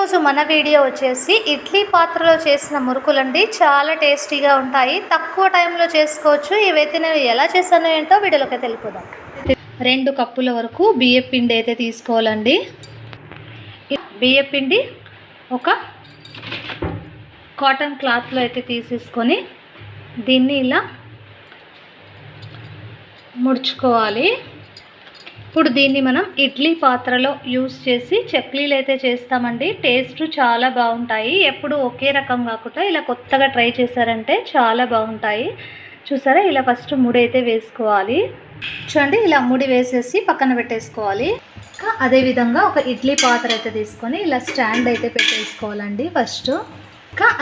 ఈరోజు మన వీడియో వచ్చేసి ఇడ్లీ పాత్రలో చేసిన మురుకులండి. చాలా టేస్టీగా ఉంటాయి, తక్కువ టైంలో చేసుకోవచ్చు. ఇవైతే నేను ఎలా చేశానో ఏంటో వీడియోలోకి వెళ్ళిపోదాం. 2 కప్పుల వరకు బియ్యం పిండి అయితే తీసుకోవాలండి. బియ్యం పిండి ఒక కాటన్ క్లాత్లో అయితే తీసేసుకొని దీన్ని ఇలా ముడుచుకోవాలి. ఇప్పుడు దీన్ని మనం ఇడ్లీ పాత్రలో యూస్ చేసి చక్లీలు అయితే చేస్తామండి. టేస్ట్ చాలా బాగుంటాయి. ఎప్పుడు ఒకే రకం కాకుండా ఇలా కొత్తగా ట్రై చేశారంటే చాలా బాగుంటాయి. చూసారా, ఇలా ఫస్ట్ ముడి అయితే వేసుకోవాలి. చూడండి, ఇలా ముడి వేసేసి పక్కన పెట్టేసుకోవాలి. అదేవిధంగా ఒక ఇడ్లీ పాత్ర అయితే తీసుకొని ఇలా స్టాండ్ అయితే పెట్టేసుకోవాలండి ఫస్ట్.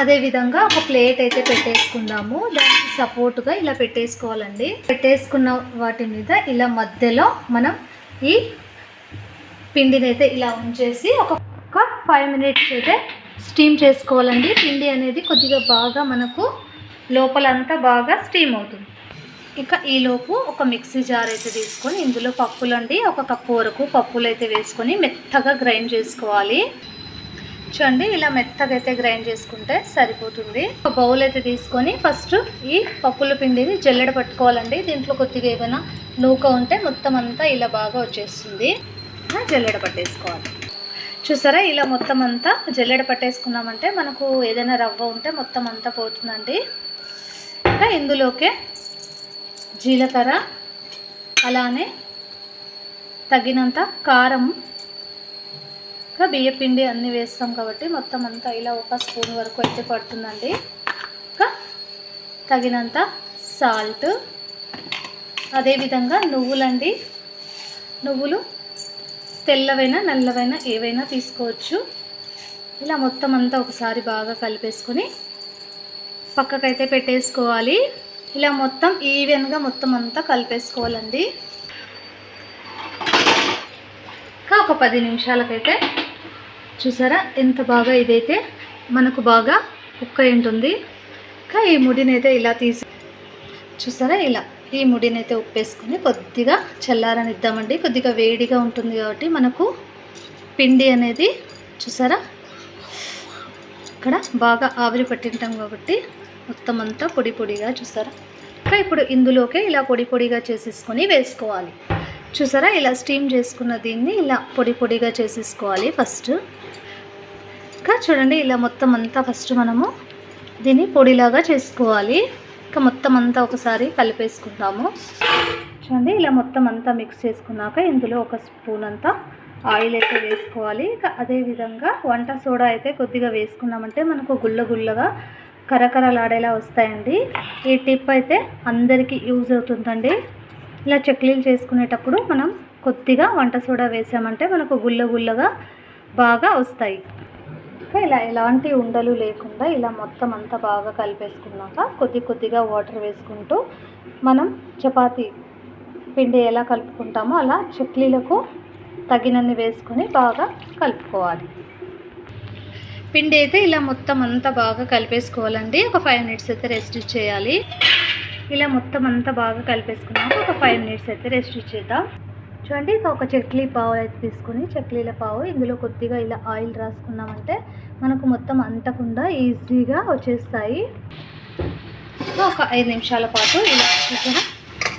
అదేవిధంగా ఒక ప్లేట్ అయితే పెట్టేసుకుందాము. దానికి సపోర్ట్గా ఇలా పెట్టేసుకోవాలండి. పెట్టేసుకున్న వాటి మీద ఇలా మధ్యలో మనం ఈ పిండిని అయితే ఇలా ఉంచేసి ఒక 5 మినిట్స్ అయితే స్టీమ్ చేసుకోవాలండి. పిండి అనేది కొద్దిగా బాగా మనకు లోపలంతా బాగా స్టీమ్ అవుతుంది. ఇక ఈలోపు ఒక మిక్సీ జార్ అయితే తీసుకొని ఇందులో పప్పులండి, 1 కప్పు వరకు పప్పులు అయితే వేసుకొని మెత్తగా గ్రైండ్ చేసుకోవాలి. చూడండి, ఇలా మెత్తగా అయితే గ్రైండ్ చేసుకుంటే సరిపోతుంది. ఒక బౌల్ అయితే తీసుకొని ఫస్ట్ ఈ పప్పుల పిండిని జల్లెడ పట్టుకోవాలండి. దీంట్లో కొద్దిగా ఏమైనా నూక ఉంటే మొత్తం అంతా ఇలా బాగా వచ్చేస్తుంది. జల్లెడ పట్టేసుకోవాలి. చూసారా, ఇలా మొత్తం అంతా జల్లెడ పట్టేసుకున్నామంటే మనకు ఏదైనా రవ్వ ఉంటే మొత్తం అంతా పోతుందండి. ఇంకా ఇందులోకే జీలకర్ర, అలానే తగినంత కారం, ఇంకా బియ్యం పిండి అన్నీ వేస్తాం కాబట్టి మొత్తం అంతా ఇలా 1 స్పూన్ వరకు అయితే పడుతుందండి. ఇంకా తగినంత సాల్ట్, అదేవిధంగా నువ్వులండి. నువ్వులు తెల్లవైనా నల్లవైనా ఏవైనా తీసుకోవచ్చు. ఇలా మొత్తం అంతా ఒకసారి బాగా కలిపేసుకొని పక్కకైతే పెట్టేసుకోవాలి. ఇలా మొత్తం ఈవెన్గా మొత్తం అంతా కలిపేసుకోవాలండి. ఇంకా ఒక 10 నిమిషాలకైతే చూసారా ఎంత బాగా ఇదైతే మనకు బాగా కుక్ అయి ఉంటుంది. ఇంకా ఈ ముడినైతే ఇలా తీసి చూసారా, ఇలా ఈ ముడినైతే ఉప్పేసుకొని కొద్దిగా చల్లారనిద్దామండి. కొద్దిగా వేడిగా ఉంటుంది కాబట్టి మనకు పిండి అనేది చూసారా ఇక్కడ బాగా ఆవిరి పట్టింటాం కాబట్టి మొత్తం అంతా పొడి పొడిగా చూసారా. ఇంకా ఇప్పుడు ఇందులోకే ఇలా పొడి పొడిగా చేసేసుకొని వేసుకోవాలి. చూసారా, ఇలా స్టీమ్ చేసుకున్న దీన్ని ఇలా పొడి పొడిగా చేసేసుకోవాలి ఫస్ట్. ఇంకా చూడండి, ఇలా మొత్తం అంతా ఫస్ట్ మనము దీన్ని పొడిలాగా చేసుకోవాలి. ఇంకా మొత్తం అంతా ఒకసారి కలిపేసుకుందాము. చూడండి, ఇలా మొత్తం అంతా మిక్స్ చేసుకున్నాక ఇందులో 1 స్పూన్ అంతా ఆయిల్ అయితే వేసుకోవాలి. ఇంకా అదేవిధంగా వంట సోడా అయితే కొద్దిగా వేసుకున్నామంటే మనకు గుల్లగా కరకరలాడేలా వస్తాయండి. ఈ టిప్ అయితే అందరికీ యూజ్ అవుతుందండి. ఇలా చక్లీలు చేసుకునేటప్పుడు మనం కొద్దిగా వంట సోడా వేసామంటే మనకు గుల్లగా బాగా వస్తాయి. ఇలా ఎలాంటి ఉండలు లేకుండా ఇలా మొత్తం అంతా బాగా కలిపేసుకున్నాక కొద్దిగా వాటర్ వేసుకుంటూ మనం చపాతీ పిండి ఎలా కలుపుకుంటామో అలా చక్లీలకు తగినన్ని వేసుకొని బాగా కలుపుకోవాలి. పిండి అయితే ఇలా మొత్తం అంతా బాగా కలిపేసుకోవాలండి. ఒక 5 మినిట్స్ అయితే రెస్ట్ చేయాలి. ఇలా మొత్తం అంతా బాగా కలిపేసుకున్నాక ఒక 5 మినిట్స్ అయితే రెస్ట్ చేద్దాం. చూడండి, ఒక చక్లీ పావు అయితే తీసుకొని చక్లీల పావు ఇందులో కొద్దిగా ఇలా ఆయిల్ రాసుకున్నామంటే మనకు మొత్తం అంటకుండా ఈజీగా వచ్చేస్తాయి. ఒక 5 నిమిషాల పాటు ఇలా చూసారా.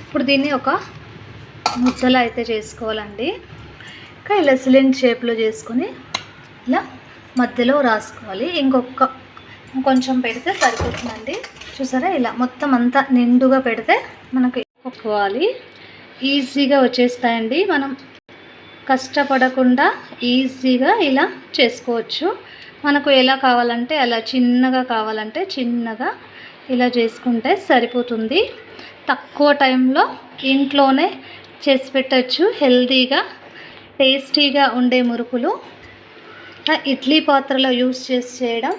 ఇప్పుడు దీన్ని ఒక ముద్దలా అయితే చేసుకోవాలండి. ఇంకా ఇలా సిలిండర్ షేప్లో చేసుకొని ఇలా మధ్యలో రాసుకోవాలి. ఇంకొంచెం పెడితే సరిపోతుందండి. చూసారా, ఇలా మొత్తం అంతా నిండుగా పెడితే మనకు ఎక్కువాలి. ఈజీగా వచ్చేస్తాయండి. మనం కష్టపడకుండా ఈజీగా ఇలా చేసుకోవచ్చు. మనకు ఎలా కావాలంటే అలా, చిన్నగా కావాలంటే చిన్నగా ఇలా చేసుకుంటే సరిపోతుంది. తక్కువ టైంలో ఇంట్లోనే చేసి పెట్టచ్చు. హెల్తీగా టేస్టీగా ఉండే మురుకులు ఇడ్లీ పాత్రలో యూస్ చేసి చేయడం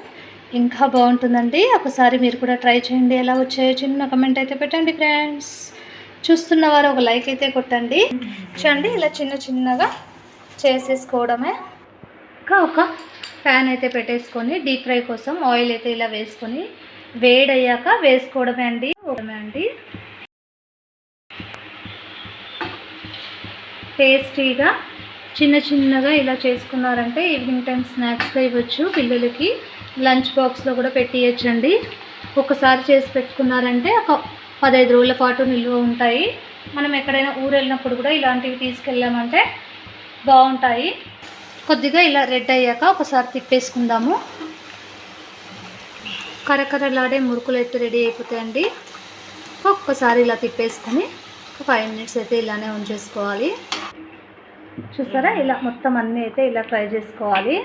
ఇంకా బాగుంటుందండి. ఒకసారి మీరు కూడా ట్రై చేయండి. ఎలా వచ్చాయో చిన్న కమెంట్ అయితే పెట్టండి ఫ్రెండ్స్. చూస్తున్నవారు ఒక లైక్ అయితే కొట్టండి. చూడండి, ఇలా చిన్నగా చేసేసుకోవడమే. ఇంకా ఒక ప్యాన్ అయితే పెట్టేసుకొని డీప్ ఫ్రై కోసం ఆయిల్ అయితే ఇలా వేసుకొని వేడయ్యాక వేసుకోవడమే అండి. టేస్టీగా చిన్న చిన్నగా ఇలా చేసుకున్నారంటే ఈవినింగ్ టైం స్నాక్స్గా ఇవ్వచ్చు పిల్లలకి. లంచ్ బాక్స్లో కూడా పెట్టియచ్చండి. ఒకసారి చేసి పెట్టుకున్నారంటే ఒక 15 రోజుల పాటు నిల్వ ఉంటాయి. మనం ఎక్కడైనా ఊరు వెళ్ళినప్పుడు కూడా ఇలాంటివి తీసుకెళ్ళామంటే బాగుంటాయి. కొద్దిగా ఇలా రెడ్ అయ్యాక ఒకసారి తిప్పేసుకుందాము. కరకరలాడే మురుకులు అయితే రెడీ అయిపోతాయండి. ఒక్కసారి ఇలా తిప్పేసుకొని ఒక 5 మినిట్స్ అయితే ఇలానే ఉంచేసుకోవాలి. చూసారా, ఇలా మొత్తం అన్నీ అయితే ఇలా ఫ్రై చేసుకోవాలి.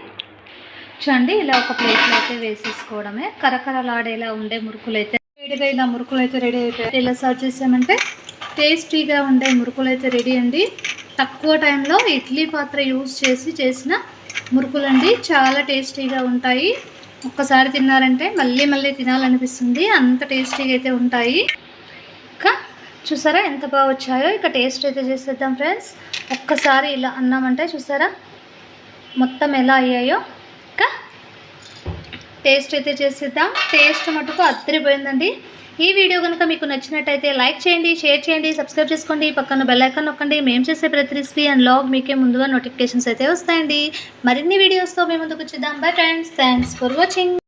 చూడండి, ఇలా ఒక ప్లేట్లో అయితే వేసేసుకోవడమే. కరకరలాడేలా ఉండే మురుకులు అయితే వేడిగా ఇలా మురుకులు అయితే రెడీ అయిపోయాయి. ఇలా సర్వ్ చేసామంటే టేస్టీగా ఉండే మురుకులు అయితే రెడీ అండి. తక్కువ టైంలో ఇడ్లీ పాత్ర యూజ్ చేసి చేసిన మురుకులండి. చాలా టేస్టీగా ఉంటాయి. ఒక్కసారి తిన్నారంటే మళ్ళీ మళ్ళీ తినాలనిపిస్తుంది, అంత టేస్టీగా అయితే ఉంటాయి. ఇంకా చూసారా ఎంత బాగా వచ్చాయో. ఇక టేస్ట్ అయితే చేసేద్దాం ఫ్రెండ్స్. ఒక్కసారి ఇలా అన్నామంటే చూసారా మొత్తం ఎలా అయ్యాయో. ఇంకా టేస్ట్ అయితే చేసేద్దాం. టేస్ట్ మటుకు అద్దరిపోయిందండి. ఈ వీడియో కనుక మీకు నచ్చినట్టయితే లైక్ చేయండి, షేర్ చేయండి, సబ్స్క్రైబ్ చేసుకోండి, పక్కన బెల్ ఐకాన్ నొక్కండి. మేము చేసే ప్రతి రెసిపీ అండ్ లాగ్ మీకే ముందుగా నోటిఫికేషన్స్ అయితే వస్తాయండి. మరిన్ని వీడియోస్తో మేము ముందుకు వచ్చేద్దాం. Bye friends, thanks for watching.